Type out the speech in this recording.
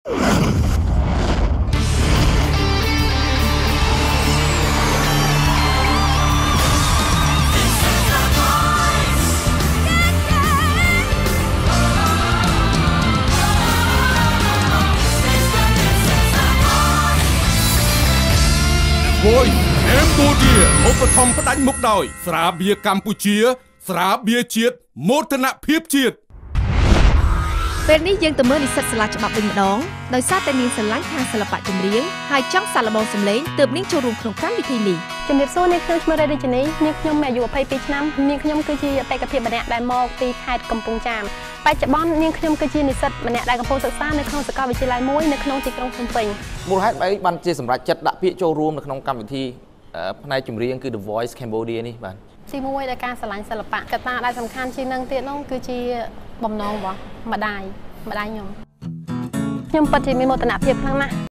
Voice Cambodia ឧបត្ថម្ភផ្ដាច់មុខដោយស្រាបៀរកម្ពុជាស្រាបៀរជាតិមោទនភាពជាតិពេលនេះយើងទៅមើលនិស្សិតសាលាច្បាប់វិញម្ដងដោយសារតែនាងស្រឡាញ់ខាងសិល្បៈចម្រៀងហើយចង់សាកល្បងសម្លេងទើបនាងចូលរួមក្នុងកម្មវិធីនេះជំរាបសួរនាងខ្ញុំឈ្មោះរ៉េឌីជនីនាងខ្ញុំមានអាយុ22ឆ្នាំនាងខ្ញុំគឺជាបេក្ខភាពម្នាក់ដែលមកពីខេត្តកំពង់ចាមបច្ចុប្បន្ននាងខ្ញុំគឺជានិស្សិតម្នាក់ដែលកំពុងសិក្សានៅក្នុងសាកលវិទ្យាល័យមួយនៅក្នុងទីក្រុងភ្នំពេញមូលហេតុអីបានជាសម្រាប់ចិត្តដាក់ពាក្យចូលរួមនៅក្នុងកម្មវិធីផ្នែកចម្រៀងគឺ The Voice Cambodia នេះបាទទីមួយដែលការស្រឡាញ់សិល្បៈកត្តាដែលសំខាន់ជាងនឹងទៀតនោះគឺជាបំណងរបស់ម្ដាយខ្ញុំពិតជាមានមោទនភាពខ្លាំងណាស់